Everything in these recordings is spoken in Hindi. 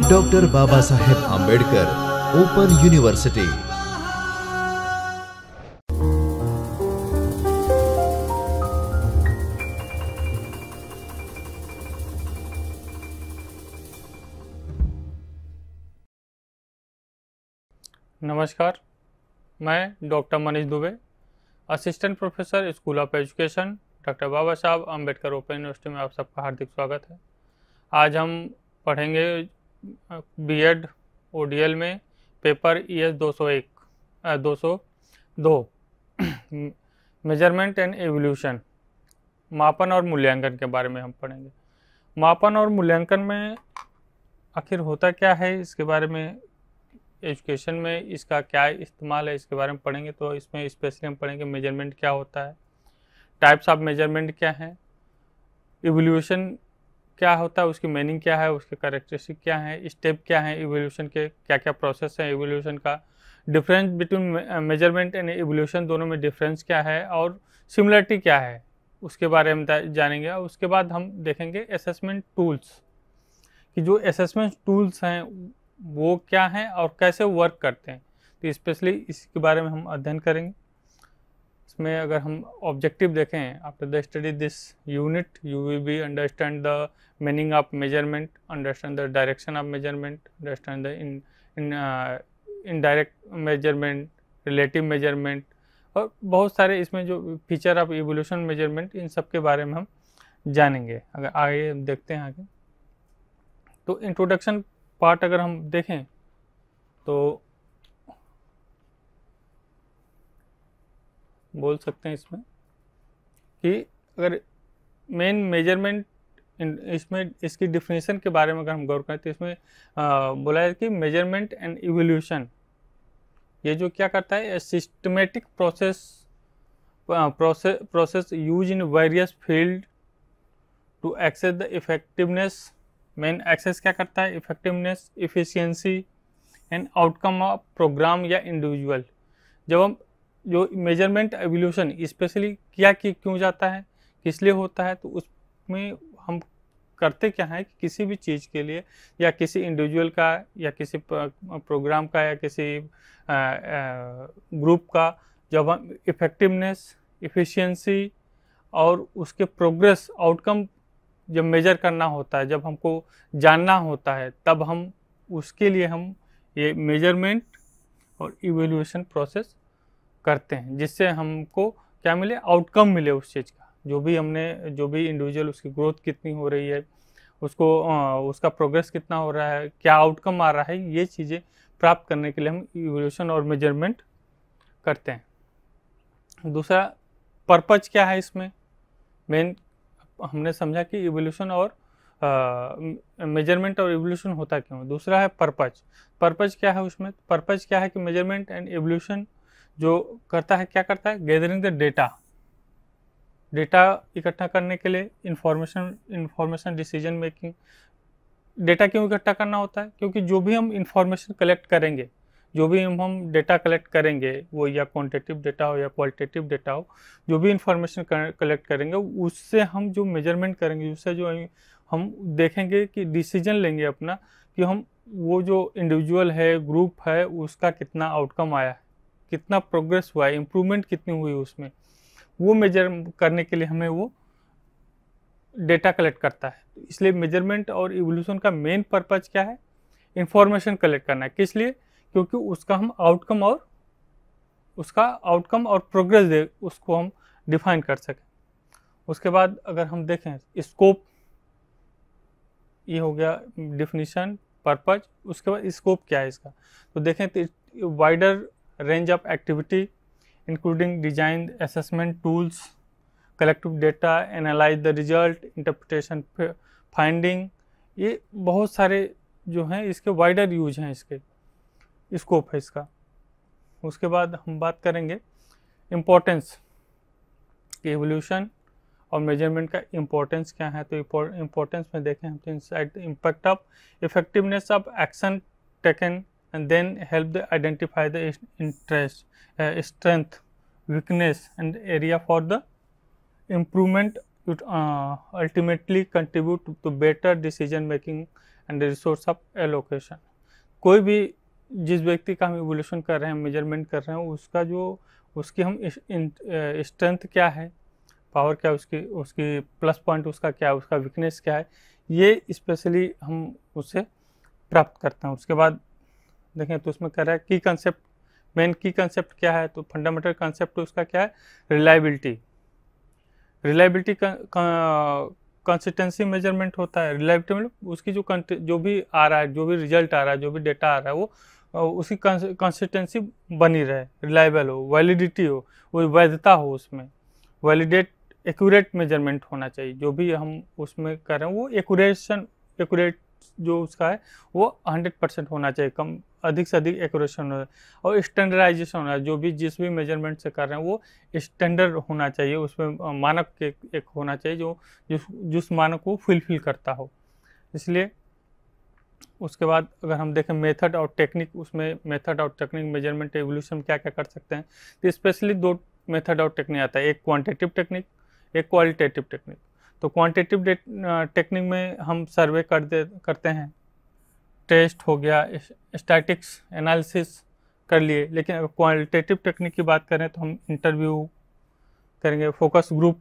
Doctor Baba Saheb Ambedkar Open University. नमस्कार, मैं doctor Manish Dubey, assistant professor school of education, doctor Baba Sahab Ambedkar Open university में आप सबका हार्दिक स्वागत है। आज हम पढ़ेंगे बीएड ओडीएल में paper ES 202 measurement and evolution, मापन और मूल्यांकन के बारे में हम पढ़ेंगे। मापन और मूल्यांकन में आखिर होता क्या है, इसके बारे में एजुकेशन में इसका क्या इस्तेमाल है, इसके बारे में पढ़ेंगे। तो इसमें स्पेशली हम पढ़ेंगे मेजरमेंट क्या होता है, टाइप्स ऑफ मेजरमेंट क्या है, इवोल्यूशन क्या होता है, उसकी मीनिंग क्या है, उसके कैरेक्टरिस्टिक क्या है, स्टेप क्या है, इवोल्यूशन के क्या क्या प्रोसेस है, इवोल्यूशन का difference between measurement and evolution, दोनों में डिफरेंस क्या है और सिमिलरिटी क्या है, उसके बारे में जानेंगे। और उसके बाद हम देखेंगे असेसमेंट टूल्स, कि जो असेसमेंट टूल्स हैं वो क्या हैं और कैसे वर्क करते हैं। तो स्पेशली इसके बारे में हम अध्ययन करेंगे। इसमें अगर हम ऑब्जेक्टिव देखें, after the study this unit you will be understand the meaning of measurement, understand the direction of measurement, understand the indirect measurement, relative measurement और बहुत सारे इसमें जो फीचर ऑफ इवोल्यूशन मेजरमेंट, इन सब के बारे में हम जानेंगे। अगर आगे देखते हैं आगे, तो इंट्रोडक्शन पार्ट अगर हम देखें तो बोल सकते हैं इसमें कि अगर मेन मेजरमेंट इसमें इसकी डिफिनेशन के बारे में अगर हम गौर करें तो इसमें बोला है कि मेजरमेंट एंड इवोल्यूशन ये जो क्या करता है, systematic process use in various field to assess the effectiveness. Main assess क्या करता है, effectiveness, efficiency and outcome of programme या इंडिविजुअल। जब हम जो मेजरमेंट एवोल्यूशन स्पेशली क्या कि क्यों जाता है, किस लिए होता है, तो उसमें हम करते क्या है कि किसी भी चीज़ के लिए या किसी इंडिविजुअल का या किसी प्रोग्राम का या किसी ग्रुप का, जब हम इफेक्टिवनेस, इफिशियंसी और उसके प्रोग्रेस, आउटकम जब मेजर करना होता है, जब हमको जानना होता है, तब हम उसके लिए हम ये मेजरमेंट और इवोल्यूशन प्रोसेस करते हैं, जिससे हमको क्या मिले, आउटकम मिले उस चीज़ का। जो भी इंडिविजुअल उसकी ग्रोथ कितनी हो रही है, उसको उसका प्रोग्रेस कितना हो रहा है, क्या आउटकम आ रहा है, ये चीज़ें प्राप्त करने के लिए हम इवोल्यूशन और मेजरमेंट करते हैं। दूसरा पर्पज क्या है, इसमें मेन हमने समझा कि इवोल्यूशन और मेजरमेंट और इवोल्यूशन होता क्यों। दूसरा है पर्पज क्या है, उसमें पर्पज क्या है कि मेजरमेंट एंड इवोल्यूशन जो करता है, क्या करता है, गैदरिंग द डेटा इकट्ठा करने के लिए, इंफॉर्मेशन डिसीजन मेकिंग। डेटा क्यों इकट्ठा करना होता है, क्योंकि जो भी हम इंफॉर्मेशन कलेक्ट करेंगे, जो भी हम डेटा कलेक्ट करेंगे, वो या क्वांटिटेटिव डेटा हो या क्वालिटेटिव डेटा हो, जो भी इंफॉर्मेशन कलेक्ट करेंगे उससे हम जो मेजरमेंट करेंगे, उससे जो हम देखेंगे कि डिसीजन लेंगे अपना कि हम वो जो इंडिविजुअल है, ग्रुप है, उसका कितना आउटकम आया है, कितना प्रोग्रेस हुआ है, इम्प्रूवमेंट कितनी हुई उसमें, वो मेजर करने के लिए हमें वो डेटा कलेक्ट करता है। इसलिए मेजरमेंट और इवोल्यूशन का मेन पर्पज क्या है, इंफॉर्मेशन कलेक्ट करना है। किस लिए, क्योंकि उसका हम आउटकम और प्रोग्रेस उसको हम डिफाइन कर सकें। उसके बाद अगर हम देखें स्कोप, ये हो गया डिफिनीशन, पर्पज। उसके बाद स्कोप क्या है इसका, तो देखें तो wider range of activity including design, assessment tools, collective data, analyse the result, interpretation, finding, ये बहुत सारे जो हैं इसके वाइडर यूज हैं, इसके स्कोप है इसका। उसके बाद हम बात करेंगे इम्पोर्टेंस, इवोल्यूशन और मेजरमेंट का इम्पोर्टेंस क्या है। तो इम्पोर्टेंस में देखें हम तो inside the impact of effectiveness of action taken and then help the identify the interest, strength, weakness and area for the improvement it ultimately contribute to better decision making and the resource of allocation. कोई भी जिस व्यक्ति का हम इवोल्यूशन कर रहे हैं, मेजरमेंट कर रहे हैं, उसका जो उसकी हम स्ट्रेंथ क्या है, पावर क्या है उसकी, उसकी प्लस पॉइंट उसका क्या है, उसका वीकनेस क्या है, ये स्पेशली हम उससे प्राप्त करते हैं। उसके बाद देखें तो उसमें कह रहा है की कंसेप्ट, मेन की कंसेप्ट क्या है, तो फंडामेंटल कंसेप्ट उसका क्या है, रिलायबिलिटी। रिलायबिलिटी कंसिस्टेंसी मेजरमेंट होता है। रिलायबिलिटी मतलब उसकी जो भी आ रहा है, जो भी रिजल्ट आ रहा है, जो भी डेटा आ रहा है, वो उसकी कंसिस्टेंसी बनी रहे, रिलायबल हो, वैलिडिटी हो, वो वैधता हो, उसमें वैलिडेट एक्यूरेट मेजरमेंट होना चाहिए। जो भी हम उसमें कर रहे हैं वो एक्यूरेट जो उसका है वो 100% होना चाहिए, कम अधिक से अधिक एक्यूरेशन होना, और स्टैंडर्डाइजेशन होना, जो भी जिस भी मेजरमेंट से कर रहे हैं वो स्टैंडर्ड होना चाहिए, उसमें मानक एक होना चाहिए जो जिस मानक को फुलफिल करता हो। इसलिए उसके बाद अगर हम देखें मेथड और टेक्निक, उसमें मेथड और टेक्निक मेजरमेंट एवोल्यूशन क्या क्या कर सकते हैं, तो स्पेशली दो मेथड और टेक्निक आता है, एक क्वांटिटेटिव टेक्निक, एक क्वालिटेटिव टेक्निक। तो क्वांटिटेटिव टेक्निक में हम सर्वे करते हैं, टेस्ट हो गया, स्टैटिक्स एनालिसिस कर लिए। लेकिन अगर क्वालिटेटिव टेक्निक की बात करें तो हम इंटरव्यू करेंगे, फोकस ग्रुप,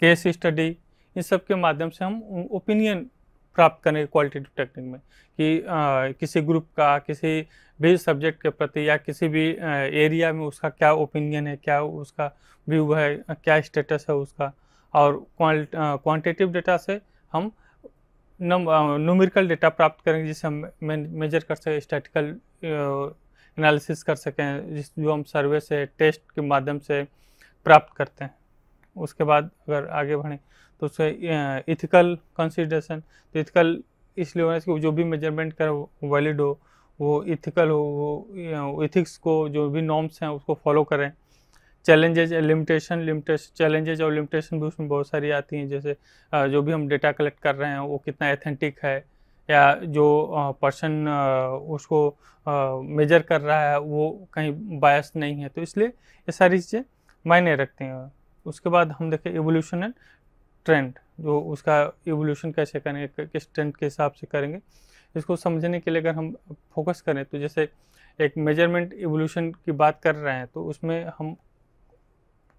केस स्टडी, इन सब के माध्यम से हम ओपिनियन प्राप्त करेंगे क्वालिटेटिव टेक्निक में कि किसी ग्रुप का, किसी भी सब्जेक्ट के प्रति या किसी भी एरिया में उसका क्या ओपिनियन है, क्या उसका व्यू है, क्या स्टेटस है उसका। और क्वांटिटेटिव डेटा से हम न्यूमेरिकल डेटा प्राप्त करेंगे जिसे हम मेजर कर सकें, स्टैटिकल एनालिसिस कर सकें, जो हम सर्वे से, टेस्ट के माध्यम से प्राप्त करते हैं। उसके बाद अगर आगे बढ़ें तो उससे इथिकल कंसिडरेशन, तो इथिकल इसलिए होना चाहिए जो भी मेजरमेंट कर वैलिड हो, वो इथिकल हो, वो इथिक्स को, जो भी नॉर्म्स हैं उसको फॉलो करें। चैलेंजेज, लिमिटेशन चैलेंजेज और लिमिटेशन भी उसमें बहुत सारी आती हैं, जैसे जो भी हम डेटा कलेक्ट कर रहे हैं वो कितना एथेंटिक है, या जो पर्सन उसको मेजर कर रहा है वो कहीं बायस नहीं है। तो इसलिए ये सारी चीज़ें मायने रखती हैं। उसके बाद हम देखें इवोल्यूशन एंड ट्रेंड, जो उसका इवोल्यूशन कैसे करेंगे, किस ट्रेंड के हिसाब से करेंगे, इसको समझने के लिए अगर हम फोकस करें तो जैसे एक मेजरमेंट इवोल्यूशन की बात कर रहे हैं तो उसमें हम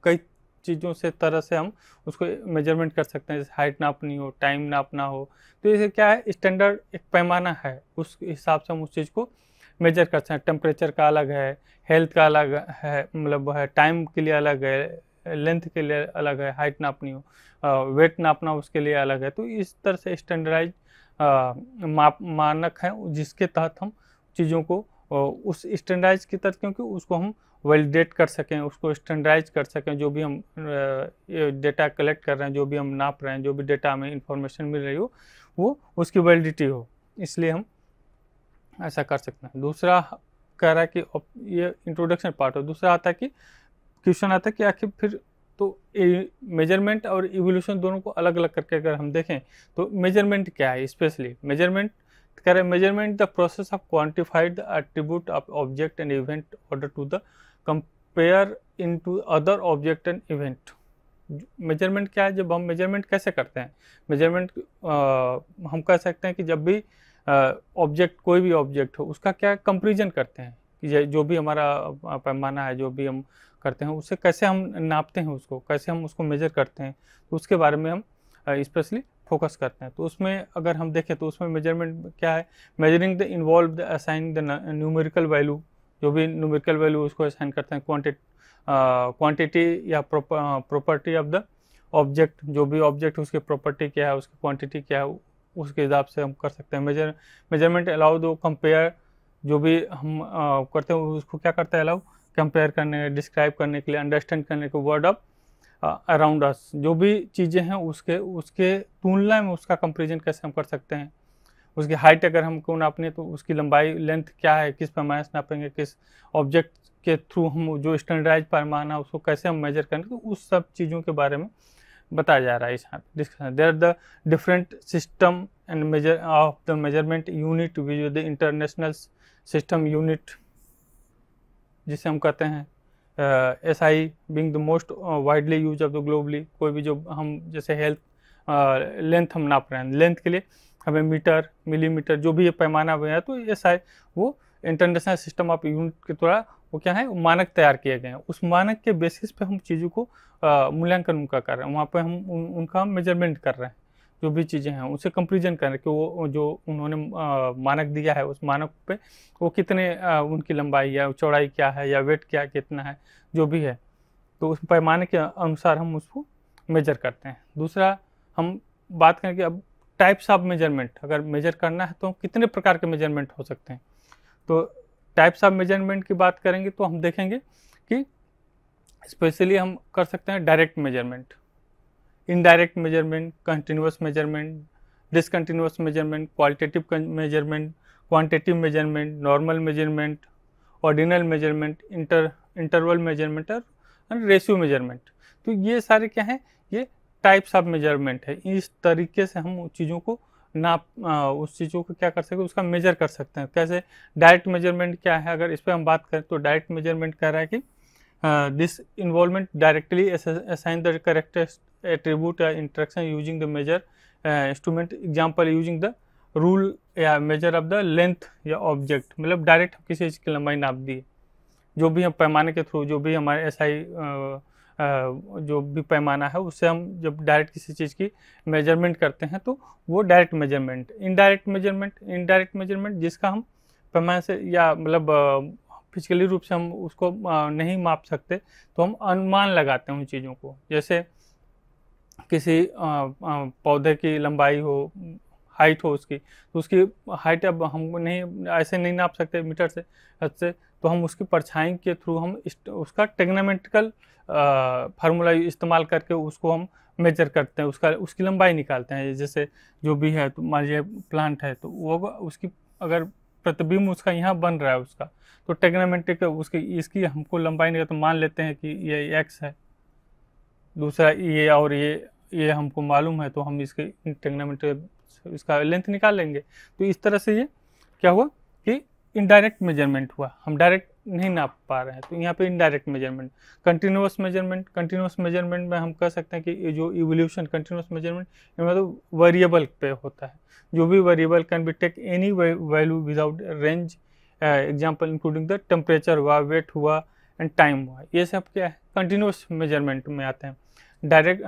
कई चीज़ों से तरह से हम उसको मेजरमेंट कर सकते हैं, जैसे हाइट नापनी हो, टाइम नापना हो। तो ये क्या है, स्टैंडर्ड एक पैमाना है, उस हिसाब से हम उस चीज़ को मेजर कर सकते हैं। टेम्परेचर का अलग है, हेल्थ का अलग है, मतलब है टाइम के लिए अलग है, लेंथ के लिए अलग है, हाइट नापनी हो, वेट नापना उसके लिए अलग है। तो इस तरह से स्टैंडर्डाइज मानक हैं जिसके तहत हम चीज़ों को उस स्टैंडर्डाइज की तरह, क्योंकि उसको हम वैलिडेट कर सकें, उसको स्टैंडर्डाइज कर सकें, जो भी हम डेटा कलेक्ट कर रहे हैं, जो भी हम नाप रहे हैं, जो भी डेटा हमें इंफॉर्मेशन मिल रही हो वो उसकी वैलिडिटी हो, इसलिए हम ऐसा कर सकते हैं। दूसरा कह रहा है कि ये इंट्रोडक्शन पार्ट हो। दूसरा आता है कि क्वेश्चन आता है कि आखिर फिर तो मेजरमेंट और इवोल्यूशन दोनों को अलग अलग करके अगर हम देखें तो मेजरमेंट क्या है, स्पेशली मेजरमेंट कह रहे हैं, measurement the process of quantified the attribute of object and event order to the compare into other object and event. Measurement क्या है, जब हम मेजरमेंट कैसे करते हैं, मेजरमेंट हम कह सकते हैं कि जब भी ऑब्जेक्ट, कोई भी ऑब्जेक्ट हो, उसका क्या कंपैरिजन करते हैं कि जो भी हमारा पैमाना है, जो भी हम करते हैं उससे कैसे हम नापते हैं, उसको कैसे हम उसको मेजर करते हैं, तो उसके बारे में हम स्पेशली फोकस करते हैं। तो उसमें अगर हम देखें तो उसमें मेजरमेंट क्या है, measuring the involve the assigning the numerical value, जो भी न्यूमेरिकल वैल्यू उसको असाइन करते हैं, क्वांटिटी या प्रॉपर्टी ऑफ द ऑब्जेक्ट, जो भी ऑब्जेक्ट उसकी प्रॉपर्टी क्या है, उसकी क्वांटिटी क्या है, उसके हिसाब से हम कर सकते हैं। मेजरमेंट अलाउ दो कंपेयर, जो भी हम करते हैं उसको क्या करता है, अलाउ कंपेयर करने, डिस्क्राइब करने के लिए, अंडरस्टैंड करने के, वर्ड ऑफ अराउंड अस, जो भी चीज़ें हैं उसके तुलना में उसका कंपेरिजन कैसे हम कर सकते हैं। उसकी हाइट अगर हमको नापनी तो उसकी लंबाई, लेंथ क्या है, किस पैमाने से नापेंगे, किस ऑब्जेक्ट के थ्रू हम जो स्टैंडर्डाइज पैमाना है उसको कैसे हम मेजर करेंगे, तो उस सब चीज़ों के बारे में बताया जा रहा है इस यहाँ पे discussion. There the different system and measure of the measurement unit with the international system unit, जिसे हम कहते हैं SI being the most widely use of the globally, कोई भी जो हम जैसे हेल्थ लेंथ हम नाप रहे हैं, लेंथ के लिए हमें मीटर, मिलीमीटर जो भी ये पैमाना हुआ है, तो SI वो इंटरनेशनल सिस्टम ऑफ यूनिट के द्वारा वो क्या है, मानक तैयार किए गए हैं। उस मानक के बेसिस पे हम चीज़ों को मूल्यांकन उनका कर रहे हैं, वहाँ पे हम उनका मेजरमेंट कर रहे हैं, जो भी चीज़ें हैं उनसे कंपेरिजन कर रहे हैं कि वो जो उन्होंने मानक दिया है उस मानक पे वो कितने उनकी लंबाई या चौड़ाई क्या है या वेट क्या कितना है जो भी है, तो उस पैमाने के अनुसार हम उसको मेजर करते हैं। दूसरा हम बात करें कि अब टाइप्स ऑफ मेजरमेंट, अगर मेजर करना है तो कितने प्रकार के मेजरमेंट हो सकते हैं। तो टाइप्स ऑफ मेजरमेंट की बात करेंगे तो हम देखेंगे कि स्पेशली हम कर सकते हैं direct measurement, indirect measurement, continuous measurement, discontinuous measurement, qualitative measurement, quantitative measurement, normal measurement, ordinal measurement, interval measurement और रेशियो मेजरमेंट। तो ये सारे क्या हैं, ये टाइप्स ऑफ मेजरमेंट है। इस तरीके से हम उस चीज़ों को उस चीज़ों को क्या कर सकते हैं, उसका मेजर कर सकते हैं। कैसे डायरेक्ट मेजरमेंट क्या है, अगर इस पर हम बात करें तो डायरेक्ट मेजरमेंट कह रहा है कि this involvement directly assign the correct attribute या instruction using the measure instrument, example using the rule या मेजर ऑफ द लेंथ या ऑब्जेक्ट, मतलब डायरेक्ट किसी चीज़ की लंबाई नाप दी, जो भी हम पैमाने के थ्रू, जो भी हमारे SI जो भी पैमाना है उससे हम जब डायरेक्ट किसी चीज़ की मेजरमेंट करते हैं तो वो डायरेक्ट मेजरमेंट। इनडायरेक्ट मेजरमेंट जिसका हम पैमाने से या मतलब फिजिकली रूप से हम उसको नहीं माप सकते, तो हम अनुमान लगाते हैं उन चीज़ों को। जैसे किसी पौधे की लंबाई हो, हाइट हो उसकी, तो उसकी हाइट अब हम नहीं ऐसे नहीं नाप सकते मीटर से हद से, तो हम उसकी परछाई के थ्रू हम उसका टेग्नोमेट्रिकल फार्मूला इस्तेमाल करके उसको हम मेजर करते हैं, उसकी लंबाई निकालते हैं। जैसे जो भी है, तो मान लीजिए प्लांट है तो वो उसकी अगर प्रतिबिंब उसका यहाँ बन रहा है उसका, तो टेग्नोमेट्रिक उसकी इसकी हमको लंबाई निकाल, तो मान लेते हैं कि ये x है, दूसरा ये और ये हमको मालूम है, तो हम इसके टेग्नोमेट्रिक इसका लेंथ निकाल लेंगे। तो इस तरह से ये क्या हुआ कि इनडायरेक्ट मेजरमेंट हुआ, हम डायरेक्ट नहीं नाप पा रहे हैं, तो यहाँ पे इनडायरेक्ट मेजरमेंट। कंटिन्यूअस मेजरमेंट में हम कह सकते हैं कि ये जो इवोल्यूशन कंटिन्यूअस मेजरमेंट इनमें तो वेरिएबल पे होता है, जो भी variable can be take any value without range, example including the temperature हुआ, वेट हुआ एंड टाइम हुआ, ये सब क्या है कंटिन्यूअस मेजरमेंट में आते हैं। डायरेक्ट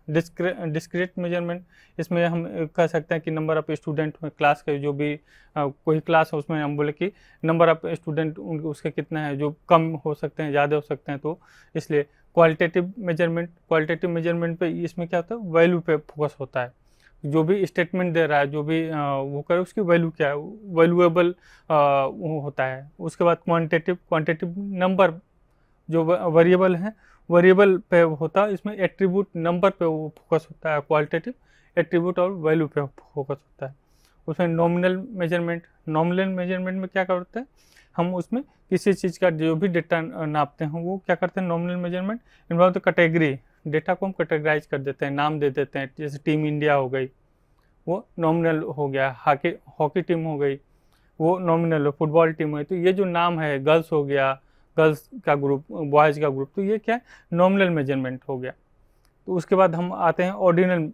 डिस्क्रीट मेजरमेंट, इसमें हम कह सकते हैं कि नंबर ऑफ स्टूडेंट में क्लास के जो भी कोई क्लास है उसमें हम बोले कि नंबर ऑफ स्टूडेंट उसके कितना है, जो कम हो सकते हैं ज़्यादा हो सकते हैं, तो इसलिए क्वालिटेटिव मेजरमेंट पे इसमें क्या होता है, वैल्यू पे फोकस होता है। जो भी स्टेटमेंट दे रहा है, जो भी वो करे उसकी वैल्यू क्या है, वैल्यूएबल होता है। उसके बाद क्वांटिटेटिव नंबर जो वेरिएबल है, वेरिएबल पे होता है, इसमें एट्रीब्यूट नंबर पे वो फोकस होता है, क्वालिटेटिव एट्रीब्यूट और वैल्यू पे फोकस होता है। उसमें नॉमिनल मेजरमेंट में क्या करते हैं, हम उसमें किसी चीज़ का जो भी डेटा नापते हैं वो क्या करते हैं, nominal measurement involve the category, data को हम कैटेगराइज कर देते हैं, नाम दे देते हैं। जैसे टीम इंडिया हो गई, वो नॉमिनल हो गया, हॉकी टीम हो गई, वो नॉमिनल हो, फुटबॉल टीम है, तो ये जो नाम है, गर्ल्स हो गया, गर्ल्स का ग्रुप, बॉयज़ का ग्रुप, तो ये क्या है, नॉमिनल मेजरमेंट हो गया। तो उसके बाद हम आते हैं ऑर्डिनल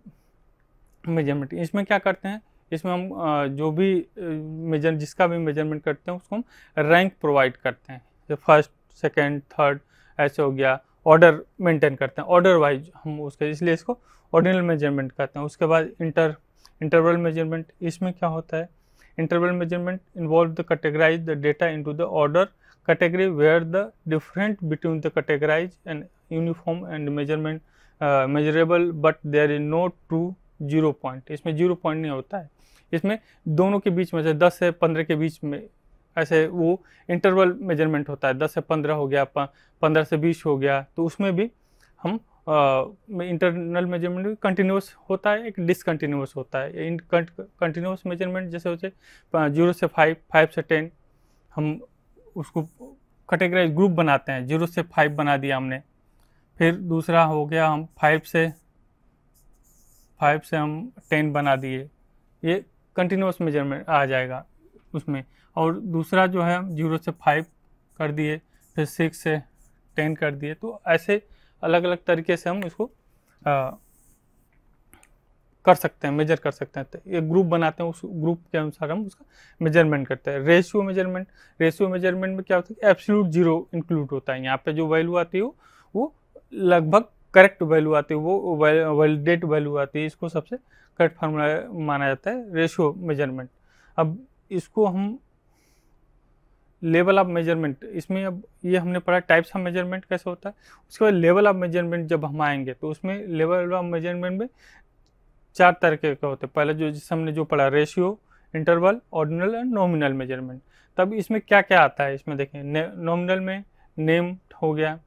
मेजरमेंट। इसमें क्या करते हैं, इसमें हम जो भी जिसका भी मेजरमेंट करते हैं उसको हम रैंक प्रोवाइड करते हैं, जैसे फर्स्ट, सेकंड, थर्ड ऐसे हो गया, ऑर्डर मेंटेन करते हैं, ऑर्डर वाइज हम उसके, इसलिए इसको ऑर्डिनल मेजरमेंट कहते हैं। उसके बाद इंटरवल मेजरमेंट, इसमें क्या होता है, interval measurement involve the categorise the data into the order category where the difference between the categorized and uniform and measurable but there is no true zero point। इसमें 0 पॉइंट नहीं होता है, इसमें दोनों के बीच में से 10 से 15 के बीच में ऐसे वो इंटरवल मेजरमेंट होता है। 10 से 15 हो गया, 15 से 20 हो गया, तो उसमें भी हम इंटरनल मेजरमेंट कंटिन्यूस होता है, एक डिसकंटिन्यूस होता है। इन कंटिन्यूस मेजरमेंट जैसे होते 0 से 5, 5 से 10 हम उसको कैटेगराइज ग्रुप बनाते हैं, 0 से 5 बना दिया हमने। फिर दूसरा हो गया हम 5 से हम 10 बना दिए, ये कंटिन्यूस मेजरमेंट आ जाएगा उसमें। और दूसरा जो है 0 से 5 कर दिए, फिर 6 से 10 कर दिए। तो ऐसे अलग अलग तरीके से हम इसको कर सकते हैं, मेजर कर सकते हैं। तो एक ग्रुप बनाते हैं, उस ग्रुप के अनुसार हम उसका मेजरमेंट करते हैं। रेशियो मेजरमेंट में क्या होता है, एब्सोल्यूट जीरो इंक्लूड होता है। यहाँ पे जो वैल्यू आती है वो लगभग करेक्ट वैल्यू आती है, वो वैलिडेट वैल्यू आती है। इसको सबसे करेक्ट फार्मूला माना जाता है रेशियो मेजरमेंट। अब इसको हम लेवल ऑफ मेजरमेंट, इसमें अब ये हमने पढ़ा टाइप्स ऑफ मेजरमेंट कैसे होता है। उसके बाद लेवल ऑफ मेजरमेंट जब हम आएंगे तो उसमें लेवल ऑफ मेजरमेंट में 4 तरीके का होते हैं। पहले जो जिस हमने जो पढ़ा ratio, interval, ordinal and nominal measurement. तब इसमें क्या क्या आता है, इसमें देखें नॉमिनल में नेम हो गया,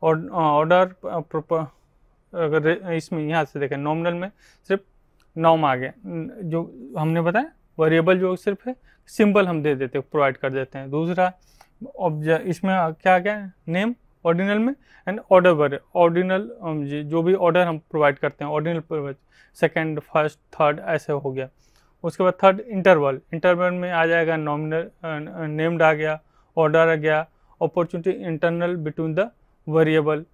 और ऑर्डर अगर इसमें यहाँ से देखें नॉमिनल में सिर्फ नॉम आ गया, जो हमने बताया वेरिएबल जो सिर्फ है सिंबल हम दे देते प्रोवाइड कर देते हैं। दूसरा ऑब्जेक्ट, इसमें क्या आ गया नेम ऑर्डिनल में, एंड ऑर्डर ऑर्डिनल जो भी ऑर्डर हम प्रोवाइड करते हैं ऑर्डिनल, सेकंड, फर्स्ट, थर्ड ऐसे हो गया। उसके बाद थर्ड इंटरवल में आ जाएगा नॉमिनल, नेम्ड आ गया, ऑर्डर आ गया, opportunity internal between the variable,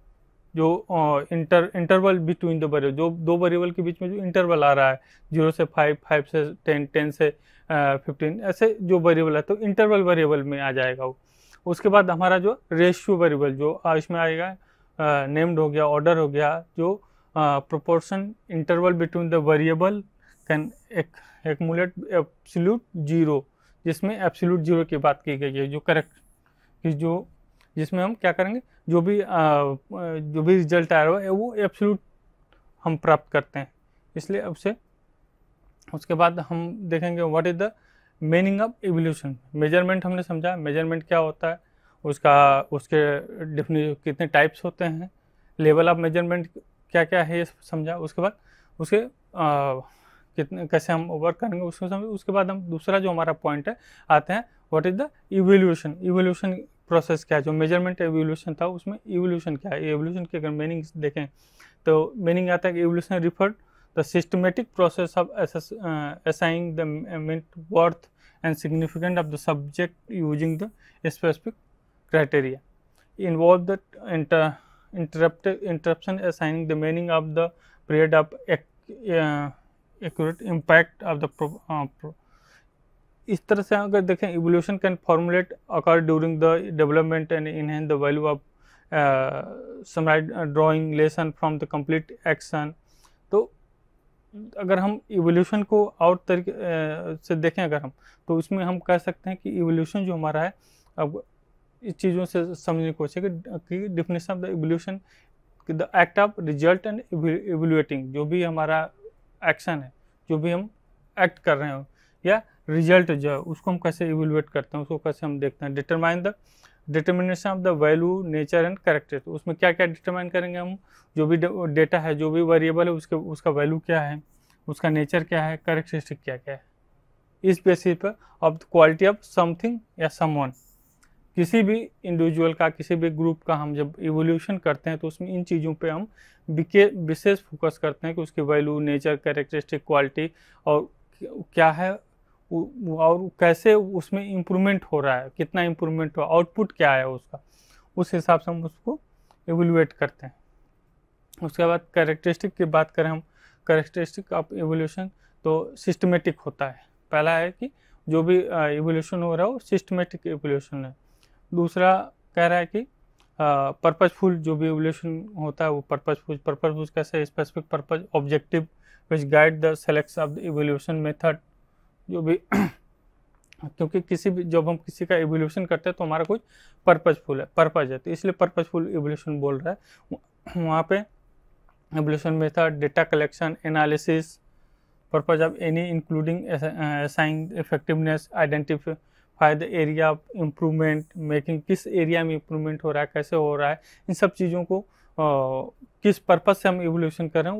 जो इंटरवल बिटवीन द वेरिएबल, जो दो वेरिएबल के बीच में जो इंटरवल आ रहा है 0 से 5, 5 से 10, 10 से 15, ऐसे जो वेरिएबल है तो इंटरवल वेरिएबल में आ जाएगा वो। उसके बाद हमारा जो रेशियो वेरिएबल जो इसमें आएगा, नेम्ड हो गया, ऑर्डर हो गया, जो proportion interval between the variable can accumulate absolute zero, जिसमें एब्सोल्यूट जीरो की बात की गई है, जो करेक्ट कि जो जिसमें हम क्या करेंगे, जो भी रिजल्ट आया हुआ है वो एब्सोल्यूट हम प्राप्त करते हैं। इसलिए उसके बाद हम देखेंगे what is the meaning of evolution. Measurement हमने समझा, मेजरमेंट क्या होता है, उसके डेफिनेशन कितने टाइप्स होते हैं, लेवल ऑफ मेजरमेंट क्या क्या है ये समझा। उसके बाद उसके कितने कैसे हम वर्क करेंगे उसको समझे। उसके बाद हम दूसरा जो हमारा पॉइंट है आते हैं what is the evolution process क्या है। जो मेजरमेंट इवोल्यूशन था उसमें इवोल्यूशन क्या है, इवोल्यूशन की अगर मीनिंग देखें तो मीनिंग आता है कि evolution referred the systematic process of assigning the meant worth and significance of the subject using the specific criteria, involve the interruption assigning the meaning of the period of accurate impact of the इस तरह से अगर देखें evolution can formulate occur during the development and enhance the value of summarise drawing lesson from the complete action. तो अगर हम इवोल्यूशन को और तरीके से देखें अगर हम, तो इसमें हम कह सकते हैं कि इवोल्यूशन जो हमारा है, अब इस चीज़ों से समझने की कोशिश कि definition of the evaluation, the act of result and evaluating, जो भी हमारा एक्शन है, जो भी हम एक्ट कर रहे हो या रिजल्ट जो है उसको हम कैसे इवोल्यूट करते हैं, उसको कैसे हम देखते हैं। Determination of the value, nature and character, तो उसमें क्या क्या डिटरमाइन करेंगे हम, जो भी डेटा है, जो भी वेरिएबल है उसका वैल्यू क्या है, उसका नेचर क्या है, कैरेक्टरिस्टिक क्या क्या है। इस बेसिस पर of the quality of something या समवन, किसी भी इंडिविजुअल का, किसी भी ग्रुप का हम जब इवोल्यूशन करते हैं तो उसमें इन चीज़ों पे हम विशेष फोकस करते हैं कि उसकी वैल्यू, नेचर, कैरेक्टरिस्टिक, क्वालिटी और क्या है और कैसे उसमें इम्प्रूवमेंट हो रहा है, कितना इम्प्रूवमेंट हुआ, आउटपुट क्या है उसका, उस हिसाब से हम उसको इवोल्यूएट करते हैं। उसके बाद कैरेक्टरिस्टिक की बात करें हम, कैरेक्टरिस्टिक ऑफ इवोल्यूशन तो सिस्टमेटिक होता है। पहला है कि जो भी इवोल्यूशन हो रहा है वो सिस्टमेटिक इवोल्यूशन है। दूसरा कह रहा है कि पर्पजफुल जो भी इवोल्यूशन होता है वो पर्पजफुल कैसे, specific purpose, objective which guide the selection of the evolution method, जो भी क्योंकि किसी भी जब हम किसी का इवोल्यूशन करते हैं तो हमारा कुछ पर्पज है, तो इसलिए पर्पजफुल इवोल्यूशन बोल रहा है। वहाँ पे evaluation method, data collection, analysis, purpose of any including assessing effectiveness, identify the area of improvement, making किस एरिया में इम्प्रूवमेंट हो रहा है, कैसे हो रहा है, इन सब चीज़ों को किस पर्पज से हम इवोल्यूशन कर रहे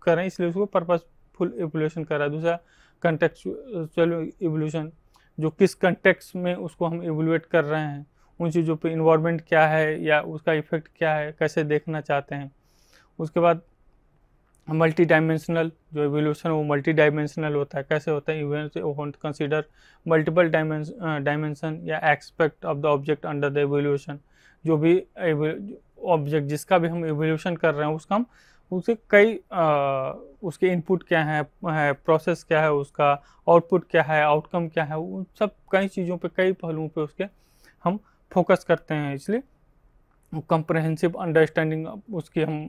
हैं इसलिए उसको पर्पजफुल इवोल्यूशन कर रहा है। दूसरा कंटेक्चुअल इवोल्यूशन, जो किस कंटेक्स्ट में उसको हम इवोल्यूएट कर रहे हैं, उन चीज़ों पे इन्वायरमेंट क्या है या उसका इफेक्ट क्या है, कैसे देखना चाहते हैं। उसके बाद मल्टी डायमेंशनल जो इवोल्यूशन है वो मल्टी डायमेंशनल होता है। कैसे होता है, इवेंट कंसीडर मल्टीपल डायमेंशन या aspect of the object under the evolution, जो भी ऑब्जेक्ट जिसका भी हम इवोल्यूशन कर रहे हैं उसका हम उसके कई उसके इनपुट क्या है प्रोसेस क्या है, उसका आउटपुट क्या है, आउटकम क्या है, उन सब कई चीज़ों पे कई पहलुओं पे उसके हम फोकस करते हैं। इसलिए कंप्रहेंसिव अंडरस्टैंडिंग उसकी हम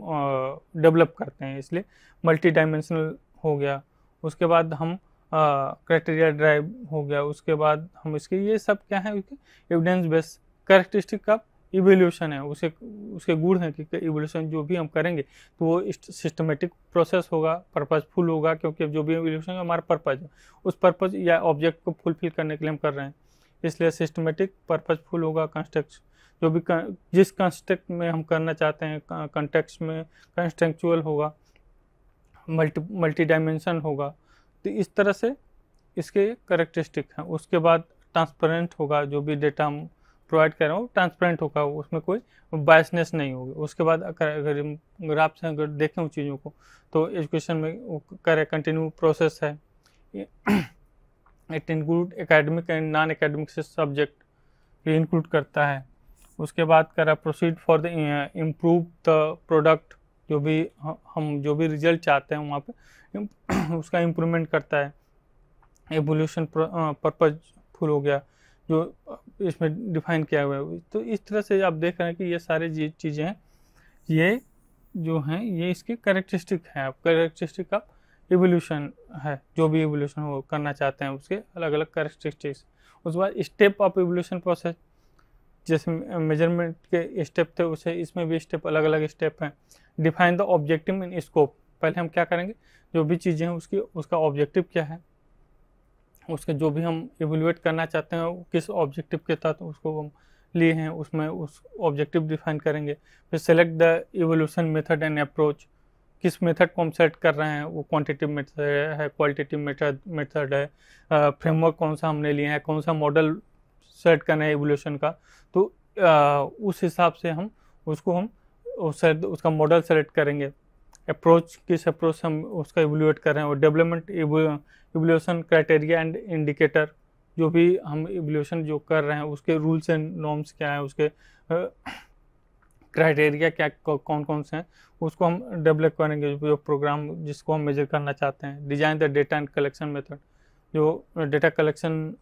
डेवलप करते हैं, इसलिए मल्टी डायमेंशनल हो गया। उसके बाद हम क्राइटेरिया ड्राइव हो गया। उसके बाद हम इसके ये सब क्या है, एविडेंस बेस्ड कैरेक्टरिस्टिक का इवोल्यूशन है, उसके गुण हैं कि इवोल्यूशन जो भी हम करेंगे तो वो सिस्टमेटिक प्रोसेस होगा, पर्पजफुल होगा, क्योंकि जो भी इवोल्यूशन है हमारा पर्पज है, उस पर्पज या ऑब्जेक्ट को फुलफिल करने के लिए हम कर रहे हैं, इसलिए सिस्टमेटिक पर्पजफुल होगा। कंस्ट्रक्ट जो भी जिस कंस्ट्रक्ट में हम करना चाहते हैं कंटेक्स्ट में कंस्ट्रक्चुअल होगा, मल्टी डायमेंशन होगा। तो इस तरह से इसके कैरेक्टरिस्टिक हैं। उसके बाद ट्रांसपेरेंट होगा, जो भी डेटा हम प्रोवाइड कर रहे हो ट्रांसपेरेंट होगा, उसमें कोई बायसनेस नहीं होगी। उसके बाद अगर हम ग्राफ से अगर देखें उन चीज़ों को तो एजुकेशन में करे कंटिन्यू प्रोसेस है। It include academic and non academic subject भी इंक्लूड करता है। उसके बाद करा proceed for the improve the product, जो भी हम जो भी रिजल्ट चाहते हैं वहाँ पे उसका इम्प्रूवमेंट करता है। एवोल्यूशन पर्पजफुल हो गया जो इसमें डिफाइन किया हुआ है। तो इस तरह से आप देख रहे हैं कि ये सारे चीज़ें हैं, ये जो हैं ये इसके कैरेक्टरिस्टिक हैं। अब कैरेक्टरिस्टिक का एवोल्यूशन है, जो भी एवोल्यूशन हो करना चाहते हैं उसके अलग अलग कैरेक्टरिस्टिक्स। उसके बाद स्टेप ऑफ एवोल्यूशन प्रोसेस, जैसे मेजरमेंट के स्टेप थे उसे इसमें भी स्टेप अलग अलग स्टेप हैं। Define the objective in scope, पहले हम क्या करेंगे, जो भी चीज़ें हैं उसका ऑब्जेक्टिव क्या है, उसके जो भी हम इवेल्युएट करना चाहते हैं किस ऑब्जेक्टिव के तहत उसको हम लिए हैं, उसमें उस ऑब्जेक्टिव डिफाइन करेंगे। फिर select the evolution method and approach, किस मेथड को हम सेलेक्ट कर रहे हैं, वो क्वांटिटिव मेथड है, क्वालिटेटिव मेथड है, फ्रेमवर्क कौन सा हमने लिया है, कौन सा मॉडल सेलेक्ट करना है इवोल्यूशन का। तो उस हिसाब से हम उसका मॉडल सेलेक्ट करेंगे। अप्रोच, किस अप्रोच से हम उसका इवोल्यूएट कर रहे हैं, और development evolution criteria and indicator, जो भी हम इवोल्यूशन जो कर रहे हैं उसके रूल्स एंड नॉर्म्स क्या हैं, उसके क्राइटेरिया क्या कौन कौन से हैं, उसको हम डेवलप करेंगे जो प्रोग्राम जिसको हम मेजर करना चाहते हैं। Design the data and collection method, जो डेटा कलेक्शन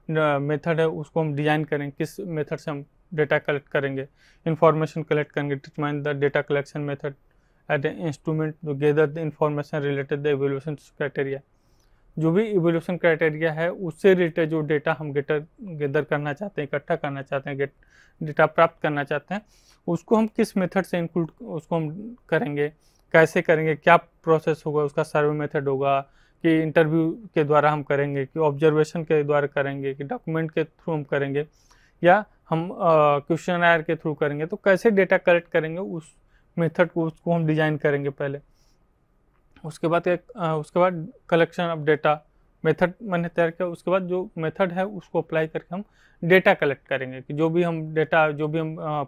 मेथड है उसको हम डिजाइन करेंगे, किस मेथड से हम डेटा कलेक्ट करेंगे। इंफॉर्मेशन कलेक्ट करेंगे, determine the data collection method at an instrument to gather the information related the evolution criteria, जो भी इवोल्यूशन क्राइटेरिया है उससे रिलेटेड जो डेटा हम गैदर करना चाहते हैं, इकट्ठा करना चाहते हैं, डेटा प्राप्त करना चाहते हैं, उसको हम किस मेथड से इंक्लूड उसको हम करेंगे, कैसे करेंगे, क्या प्रोसेस होगा, उसका सर्वे मेथड होगा कि इंटरव्यू के द्वारा हम करेंगे, कि ऑब्जर्वेशन के द्वारा करेंगे, कि डॉक्यूमेंट के थ्रू हम करेंगे, या हम क्वेश्चनर के थ्रू करेंगे। तो कैसे डेटा कलेक्ट करेंगे उस मेथड को, उसको हम डिज़ाइन करेंगे पहले। उसके बाद कलेक्शन ऑफ डेटा मेथड मैंने तैयार किया। उसके बाद जो मेथड है उसको अप्लाई करके हम डेटा कलेक्ट करेंगे, कि जो भी हम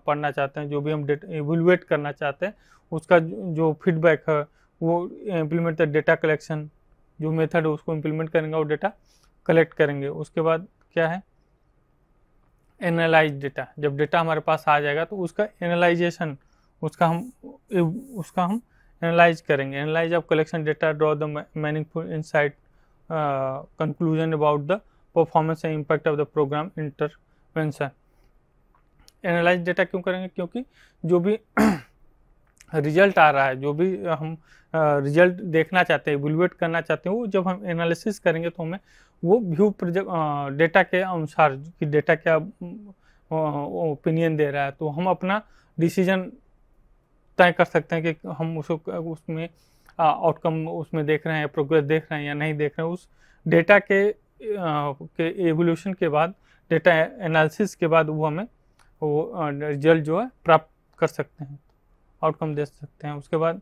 पढ़ना चाहते हैं, जो भी हम डेटा इवैल्यूएट करना चाहते हैं, उसका जो फीडबैक है वो इम्प्लीमेंट द डेटा कलेक्शन, जो मेथड है उसको इम्प्लीमेंट करेंगे और डेटा कलेक्ट करेंगे। उसके बाद क्या है, एनालाइज डेटा, जब डेटा हमारे पास आ जाएगा तो उसका एनालाइजेशन, उसका हम एनालाइज करेंगे। Analyse of collection data, draw the meaningful insight, conclusion about the performance and impact of the programme intervention. Analyse data क्यों करेंगे, क्योंकि जो भी रिजल्ट आ रहा है, जो भी हम रिजल्ट देखना चाहते हैं, इवैल्यूएट करना चाहते हैं, वो जब हम एनालिसिस करेंगे तो हमें वो व्यू डेटा के अनुसार कि डेटा क्या ओपिनियन दे रहा है, तो हम अपना डिसीजन तय कर सकते हैं कि हम उसमें आउटकम उसमें देख रहे हैं, प्रोग्रेस देख रहे हैं या नहीं देख रहे हैं। उस डेटा के एवोल्यूशन के बाद, डेटा एनालिसिस के बाद वो हमें वो रिजल्ट जो है प्राप्त कर सकते हैं, आउटकम दे सकते हैं। उसके बाद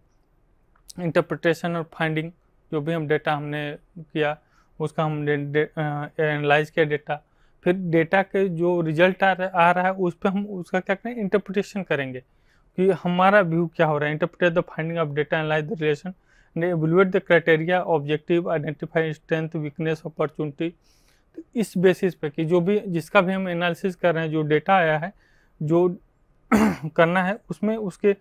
इंटरप्रिटेशन और फाइंडिंग, जो भी हम डेटा हमने किया उसका हम एनालाइज किया डेटा, फिर डेटा के जो रिजल्ट आ रहा है उस पर हम उसका क्या करें, इंटरप्रिटेशन करेंगे कि हमारा व्यू क्या हो रहा है। Interpret the finding of data, analyse the relation, evaluate the criteria, objective, identify strength, weakness, opportunity. तो इस बेसिस पे कि जो भी जिसका भी हम एनालिसिस कर रहे हैं, जो डेटा आया है, जो करना है उसमें उसके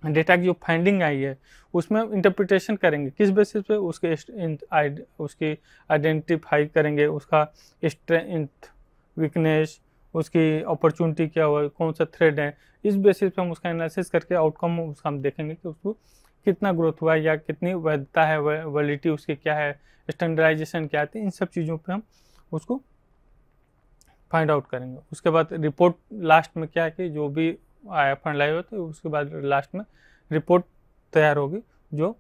डेटा की जो फाइंडिंग आई है उसमें हम इंटरप्रिटेशन करेंगे, किस बेसिस पे उसकी आइडेंटिफाई करेंगे, उसका स्ट्रेंथ, वीकनेस, उसकी अपॉर्चुनिटी क्या हुआ, कौन सा थ्रेड है, इस बेसिस पे हम उसका एनालिसिस करके आउटकम उसका हम देखेंगे कि उसको कितना ग्रोथ हुआ है या कितनी वैधता है, वैलिडिटी उसकी क्या है, स्टैंडर्डाइजेशन क्या है, इन सब चीज़ों पे हम उसको फाइंड आउट करेंगे। उसके बाद रिपोर्ट लास्ट में क्या है कि जो भी आया फंड लाए हुए तो उसके बाद लास्ट में रिपोर्ट तैयार होगी, जो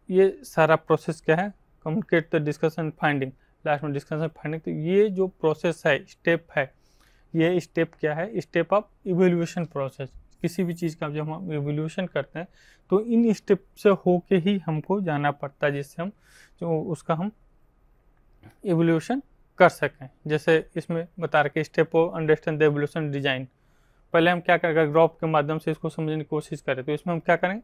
ये सारा प्रोसेस क्या है, communicate the discussion finding, last में डिस्कशन फाइंडिंग। तो ये जो प्रोसेस है, स्टेप है, ये स्टेप क्या है, स्टेप ऑफ इवेल्युएशन प्रोसेस। किसी भी चीज़ का जब हम इवेल्युएशन करते हैं तो इन स्टेप से होके ही हमको जाना पड़ता है, जिससे हम जो उसका हम इवेल्युएशन कर सकें। जैसे इसमें बता रखे step of understand the evolution design. पहले हम क्या करेंगे, ग्राफ के माध्यम से इसको समझने की कोशिश करें तो इसमें हम क्या करेंगे,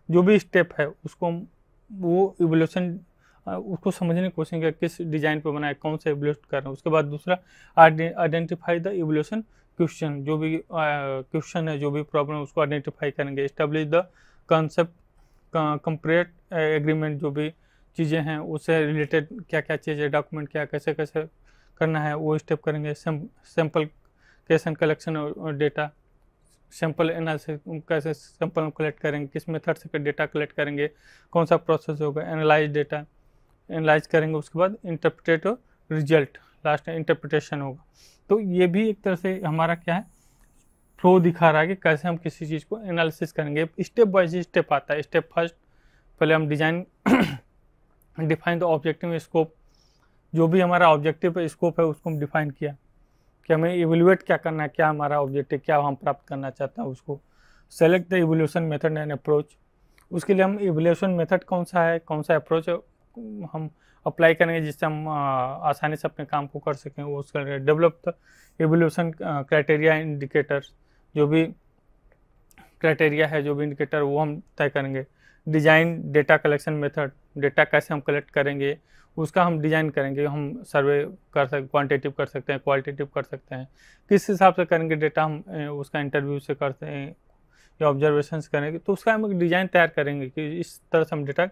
जो भी स्टेप है उसको हम वो इवोल्यूशन उसको समझने की कोशिश करें, किस डिजाइन पे बनाए, कौन सा इवोल्यूट कर रहे हैं। उसके बाद दूसरा आइडेंटिफाई द इवोल्यूशन क्वेश्चन, जो भी क्वेश्चन है, जो भी प्रॉब्लम है उसको आइडेंटिफाई करेंगे। एस्टेब्लिश द कॉन्सेप्ट कंप्रेट एग्रीमेंट, जो भी चीज़ें हैं उससे रिलेटेड क्या क्या चीज़ें, डॉक्यूमेंट क्या कैसे कैसे करना है वो स्टेप करेंगे। सैम्पल कैसन कलेक्शन और डेटा, सैंपल एनालिसिस कैसे सैंपल कलेक्ट करेंगे, किस मेथड से डेटा कलेक्ट करेंगे, कौन सा प्रोसेस होगा, एनालाइज डेटा एनालाइज करेंगे। उसके बाद इंटरप्रेटेटिव रिजल्ट, लास्ट में इंटरप्रिटेशन होगा। तो ये भी एक तरह से हमारा क्या है, फ्लो दिखा रहा है कि कैसे हम किसी चीज़ को एनालिसिस करेंगे। स्टेप बाय स्टेप आता है। स्टेप फर्स्ट, पहले हम design define the objective scope, जो भी हमारा ऑब्जेक्टिव स्कोप है उसको हम डिफाइन किया कि हमें इवेल्युएट क्या करना है, क्या हमारा ऑब्जेक्टिव, क्या हम प्राप्त करना चाहते हैं उसको। Select the evolution method and approach, उसके लिए हम इवोल्यूशन मेथड कौन सा है, कौन सा अप्रोच हम अप्लाई करेंगे जिससे हम आसानी से अपने काम को कर सकें, वो उसका। Develop the evolution criteria indicators, जो भी क्राइटेरिया है, जो भी इंडिकेटर वो हम तय करेंगे। Design data collection method, data कैसे हम कलेक्ट करेंगे उसका हम डिजाइन करेंगे। हम सर्वे कर सकते, क्वांटिटेटिव कर सकते हैं, क्वालिटेटिव कर सकते हैं, किस हिसाब से करेंगे डेटा हम उसका इंटरव्यू से करते हैं या ऑब्जर्वेशन करेंगे, तो उसका हम एक डिज़ाइन तैयार करेंगे कि इस तरह से हम डेटा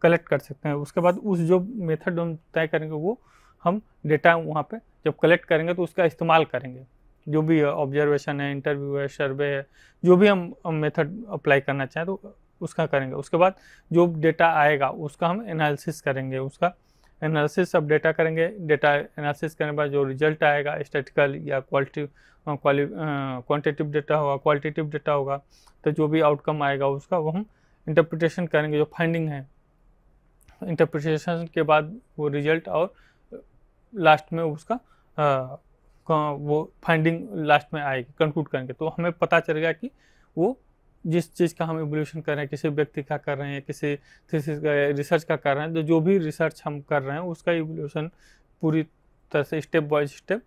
कलेक्ट कर सकते हैं। उसके बाद उस जो मेथड हम तय करेंगे वो हम डेटा वहाँ पे जब कलेक्ट करेंगे तो उसका इस्तेमाल करेंगे। जो भी ऑब्जर्वेशन है, इंटरव्यू है, सर्वे है, जो भी हम मेथड अप्लाई करना चाहें तो उसका करेंगे। उसके बाद जो डेटा आएगा उसका हम एनालिसिस करेंगे, उसका एनालिसिस ऑफ डेटा करेंगे। डेटा एनालिसिस करने के बाद जो रिजल्ट आएगा, स्टैटिकल या क्वांटिटेटिव डेटा होगा, क्वालिटेटिव डेटा होगा, तो जो भी आउटकम आएगा उसका वो हम इंटरप्रिटेशन करेंगे, जो फाइंडिंग है। इंटरप्रिटेशन के बाद वो रिजल्ट और लास्ट में उसका वो फाइंडिंग लास्ट में आएगी, कंक्लूड करेंगे तो हमें पता चलेगा कि वो जिस चीज़ का हम इवोल्यूशन कर रहे हैं, किसी व्यक्ति का कर रहे हैं, किसी थीसिस का रिसर्च का कर रहे हैं, तो जो भी रिसर्च हम कर रहे हैं उसका इवोल्यूशन पूरी तरह से स्टेप बाय स्टेप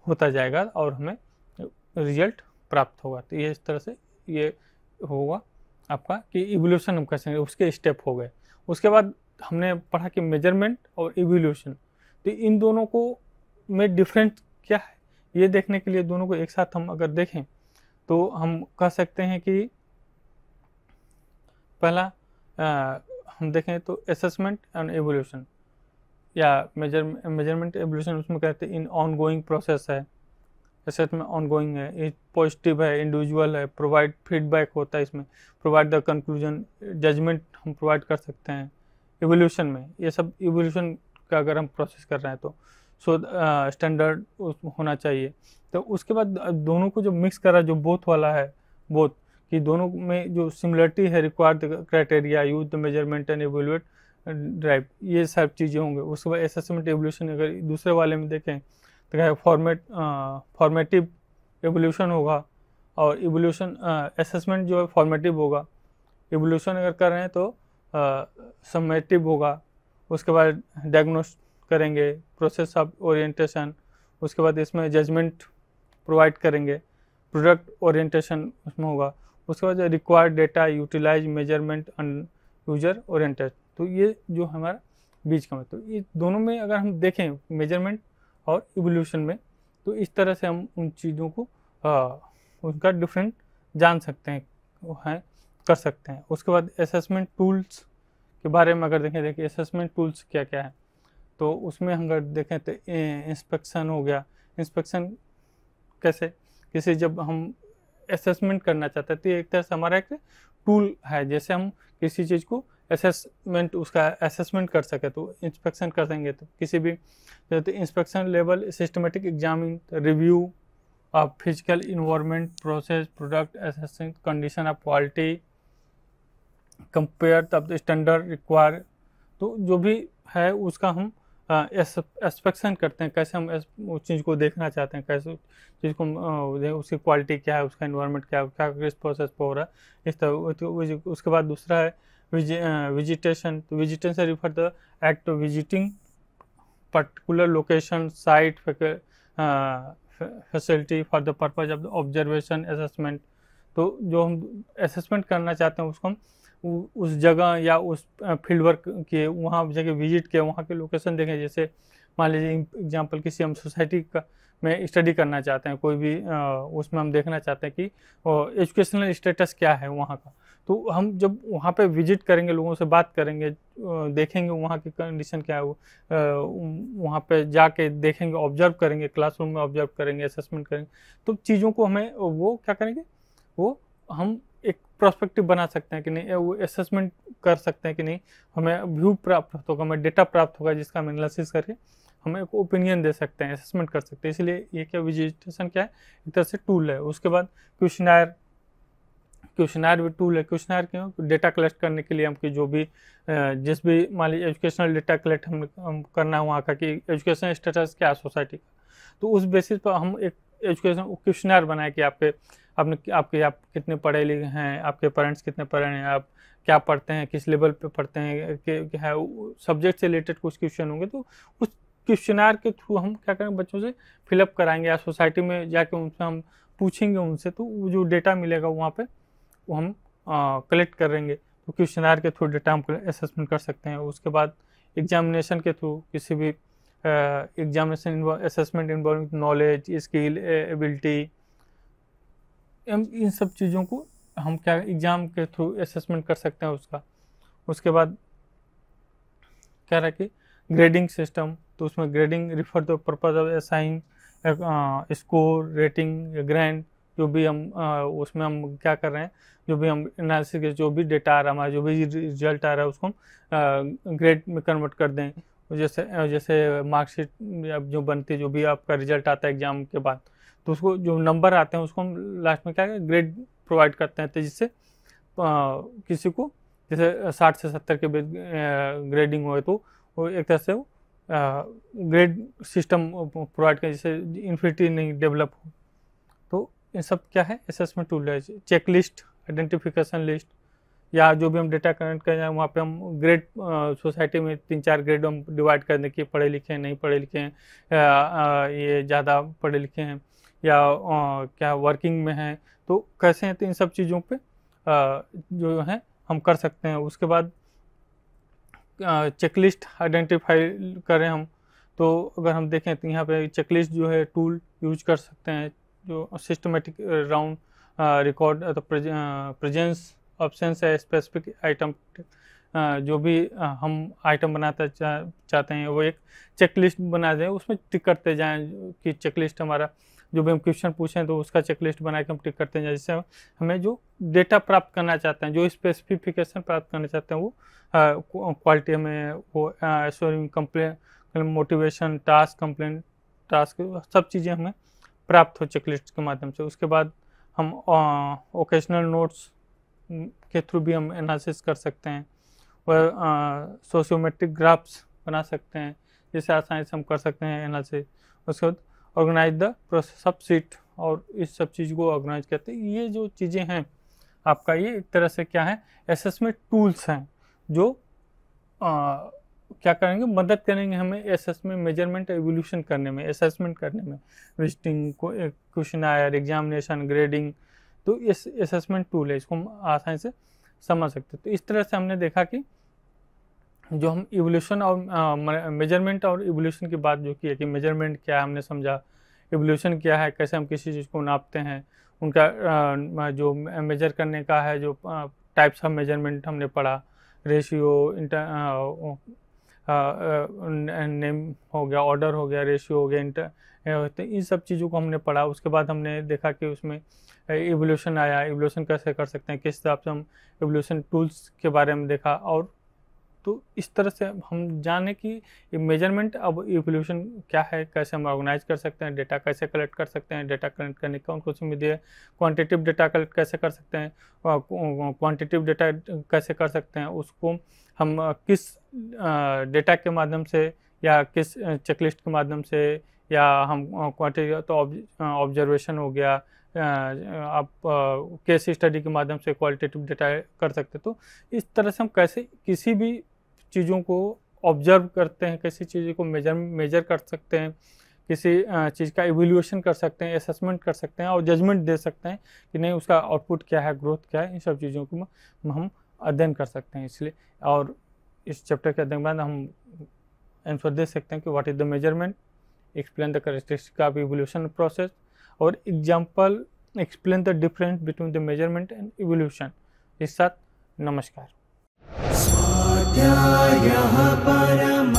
होता जाएगा और हमें रिजल्ट प्राप्त होगा। तो ये इस तरह से ये होगा आपका कि इवोल्यूशन हम कैसे, उसके स्टेप हो गए। उसके बाद हमने पढ़ा कि मेजरमेंट और इवोल्यूशन, तो इन दोनों को में डिफरेंट क्या है ये देखने के लिए दोनों को एक साथ हम अगर देखें तो हम कह सकते हैं कि पहला हम देखें तो असेसमेंट एंड एवोल्यूशन या मेजरमेंट एवोल्यूशन, उसमें कहते हैं इन ऑन गोइंग प्रोसेस है। असेसमेंट ऑन गोइंग है, ये पॉजिटिव है, इंडिविजुअल है, प्रोवाइड फीडबैक होता है इसमें, प्रोवाइड द कंक्लूजन, जजमेंट हम प्रोवाइड कर सकते हैं एवोल्यूशन में। ये सब एवोल्यूशन का अगर हम प्रोसेस कर रहे हैं तो स्टैंडर्ड होना चाहिए। तो उसके बाद दोनों को जो मिक्स करा, जो बोथ वाला है, बोथ कि दोनों में जो सिमिलरिटी है, required criteria, use the measurement and evolute drive, ये सब चीज़ें होंगे। उसके बाद असेसमेंट एवोल्यूशन अगर दूसरे वाले में देखें तो क्या फॉर्मेटिव एवोल्यूशन होगा और इवोल्यूशन असेसमेंट जो है फॉर्मेटिव होगा। इवोल्यूशन अगर कर रहे हैं तो समेटिव होगा। उसके बाद डायग्नोस करेंगे, प्रोसेस ऑफ ओरिएंटेशन, उसके बाद इसमें जजमेंट प्रोवाइड करेंगे, प्रोडक्ट ओरिएंटेशन उसमें होगा। उसके बाद required data, utilise, measurement and user oriented. तो ये जो हमारा बीच का है, तो ये दोनों में अगर हम देखें मेजरमेंट और इवोल्यूशन में, तो इस तरह से हम उन चीज़ों को उनका डिफरेंट जान सकते हैं, वो हैं कर सकते हैं। उसके बाद असेसमेंट टूल्स के बारे में अगर देखिए असेसमेंट टूल्स क्या क्या है, तो उसमें हम अगर देखें तो इंस्पेक्शन हो गया। इंस्पेक्शन कैसे, किसी जब हम असेसमेंट करना चाहते हैं तो ये एक तरह से हमारा एक टूल है, जैसे हम किसी चीज़ को असेसमेंट उसका असेसमेंट कर सके तो इंस्पेक्शन कर देंगे। तो किसी भी तो inspection level systematic examining review of physical environment process product assessing condition of quality compare तब स्टैंडर्ड रिक्वायर, तो जो भी है उसका हम इंस्पेक्शन करते हैं, कैसे हम उस चीज़ को देखना चाहते हैं, कैसे उस चीज़ को उसकी क्वालिटी क्या है, उसका इन्वायरमेंट क्या है, क्या किस प्रोसेस पर हो रहा है, इस तरह। तो उसके बाद दूसरा है विजिटेशन। तो विजिटेशन से refer the act of visiting particular location site facility for the purpose of the observation assessment. तो जो हम असेसमेंट करना चाहते हैं उसको हम उस जगह या उस फील्ड वर्क के वहाँ जगह विजिट किया, वहाँ के लोकेशन देखें। जैसे मान लीजिए एग्जांपल किसी हम सोसाइटी का में स्टडी करना चाहते हैं, कोई भी उसमें हम देखना चाहते हैं कि एजुकेशनल स्टेटस क्या है वहाँ का, तो हम जब वहाँ पे विजिट करेंगे, लोगों से बात करेंगे, देखेंगे वहाँ की कंडीशन क्या है, वहाँ पे जाके देखेंगे, ऑब्जर्व करेंगे, क्लासरूम में ऑब्जर्व करेंगे, असेसमेंट करेंगे, तो चीज़ों को हमें वो क्या करेंगे, वो हम एक प्रोस्पेक्टिव बना सकते हैं कि नहीं, वो असेसमेंट कर सकते हैं कि नहीं, हमें व्यू प्राप्त होगा, हमें डेटा प्राप्त होगा जिसका हम एनालिसिस करके हमें एक ओपिनियन दे सकते हैं, असेसमेंट कर सकते हैं। इसलिए ये क्या विजिटेशन क्या है, एक तरह से टूल है। उसके बाद क्वेश्चनायर भी टूल है। क्वेश्चनायर क्यों, डेटा कलेक्ट करने के लिए हमको जो भी जिस भी मान लीजिए एजुकेशनल डेटा कलेक्ट हम करना है वहाँ का कि एजुकेशन स्टेटस क्या है सोसाइटी का, तो उस बेसिस पर हम एक एजुकेशन क्वेश्चनायर बनाए कि आप कितने पढ़े लिखे हैं, आपके पेरेंट्स कितने पढ़े हैं, आप क्या पढ़ते हैं, किस लेवल पे पढ़ते हैं, क्या है सब्जेक्ट से रिलेटेड कुछ क्वेश्चन होंगे, तो उस क्वेश्चनायर के थ्रू हम क्या करेंगे, बच्चों से फिलअप कराएंगे या सोसाइटी में जाके उनसे हम पूछेंगे उनसे, तो वो जो डेटा मिलेगा वहाँ पे वो हम कलेक्ट करेंगे। तो क्वेश्चनायर के थ्रू डेटा हम असेसमेंट कर सकते हैं। उसके बाद एग्जामिनेशन के थ्रू किसी भी examination assessment involving knowledge skill ability, इन सब चीज़ों को हम क्या एग्ज़ाम के थ्रू असेसमेंट कर सकते हैं उसका। उसके बाद क्या रहा कि ग्रेडिंग सिस्टम, तो उसमें grading refer the purpose of assign score rating grade, जो भी हम उसमें हम क्या कर रहे हैं, जो भी हम एनालिसिस के जो भी डेटा आ रहा है हमारा, जो भी रिजल्ट आ रहा है उसको हम ग्रेड में कन्वर्ट कर दें। जैसे मार्कशीट जो बनती है, जो भी आपका रिजल्ट आता है एग्ज़ाम के बाद, तो उसको जो नंबर आते हैं उसको हम लास्ट में क्या है ग्रेड प्रोवाइड करते हैं, तो जिससे किसी को जैसे 60 से 70 के बीच ग्रेडिंग हुए तो वो एक तरह से ग्रेड सिस्टम प्रोवाइड करें, जिससे इन्फिनिटी नहीं डेवलप हो। तो ये सब क्या है असेसमेंट टूल है। चेक लिस्ट, आइडेंटिफिकेशन लिस्ट, या जो भी हम डेटा कलेक्ट करें जाए वहाँ पे हम ग्रेड सोसाइटी में 3-4 ग्रेड हम डिवाइड कर दें कि पढ़े लिखे हैं, नहीं पढ़े लिखे हैं, ये ज़्यादा पढ़े लिखे हैं या क्या वर्किंग में हैं, तो कैसे हैं, तो इन सब चीज़ों पे जो है हम कर सकते हैं। उसके बाद चेकलिस्ट आइडेंटिफाई करें हम, तो अगर हम देखें तो यहाँ पे चेकलिस्ट जो है टूल यूज कर सकते हैं, जो systematic round record presence options है स्पेसिफिक आइटम, जो भी हम आइटम बनाते चाहते हैं वो एक चेकलिस्ट बना दें, उसमें टिक करते जाएं कि चेकलिस्ट हमारा जो भी हम क्वेश्चन पूछें तो उसका चेकलिस्ट बना के हम टिक करते हैं, जिससे हमें जो डेटा प्राप्त करना चाहते हैं, जो स्पेसिफिकेशन प्राप्त करना चाहते हैं, वो क्वालिटी हमें वो assuring complain motivation task complain task सब चीज़ें हमें प्राप्त हो चेकलिस्ट के माध्यम से। उसके बाद हम ओकेशनल नोट्स के थ्रू भी हम एनालिसिस कर सकते हैं और सोशियोमेट्रिक ग्राफ्स बना सकते हैं, जिससे आसानी से हम कर सकते हैं एनालिसिस। उसके बाद organise the process of seat, और इस सब चीज़ को ऑर्गेनाइज करते हैं। ये जो चीज़ें हैं आपका, ये एक तरह से क्या है असेसमेंट टूल्स हैं जो क्या करेंगे, मदद करेंगे हमें असेसमेंट मेजरमेंट एवोल्यूशन करने में, असेसमेंट करने में, विजिटिंग को क्वेश्चनायर एग्जामिनेशन ग्रेडिंग, तो इस असेसमेंट टूल है, इसको हम आसानी से समझ सकते हैं। तो इस तरह से हमने देखा कि जो हम इवोल्यूशन और मेजरमेंट और इवोल्यूशन की बात जो की है कि मेजरमेंट क्या है हमने समझा, इवोल्यूशन क्या है, कैसे हम किसी चीज़ को नापते हैं, उनका जो मेजर करने का है, जो टाइप्स ऑफ मेजरमेंट हमने पढ़ा, रेशियो, नेम हो गया, ऑर्डर हो गया, रेशियो हो गया, तो इन सब चीज़ों को हमने पढ़ा। उसके बाद हमने देखा कि उसमें इवोल्यूशन आया, इवोल्यूशन कैसे कर सकते हैं, किस हिसाब से हम इवोल्यूशन टूल्स के बारे में देखा। और तो इस तरह से हम जाने कि मेजरमेंट अब इवोल्यूशन क्या है, कैसे हम ऑर्गेनाइज कर सकते हैं, डेटा कैसे कलेक्ट कर सकते हैं, डेटा कलेक्ट करने का उनको सुविधा है, क्वांटिटेटिव डेटा कलेक्ट कैसे कर सकते हैं, क्वांटिटेटिव डेटा कैसे कर सकते हैं, उसको हम किस डेटा के माध्यम से या किस चेकलिस्ट के माध्यम से, या हम क्वांटिटी तो ऑब्जर्वेशन हो गया, आप केस स्टडी के माध्यम से क्वालिटेटिव डेटा कर सकते। तो इस तरह से हम कैसे किसी भी चीज़ों को ऑब्जर्व करते हैं, किसी चीज़ को मेजर कर सकते हैं, किसी चीज़ का इवैल्यूएशन कर सकते हैं, असेसमेंट कर सकते हैं और जजमेंट दे सकते हैं कि नहीं उसका आउटपुट क्या है, ग्रोथ क्या है, इन सब चीज़ों को हम अध्ययन कर सकते हैं। इसलिए और इस चैप्टर के अध्ययन के बाद हम आंसर दे सकते हैं कि what is the measurement, explain the characteristic of evaluation process, और example explain the difference between the measurement and evaluation. इस साथ नमस्कार। स्वाध्यायः परमः।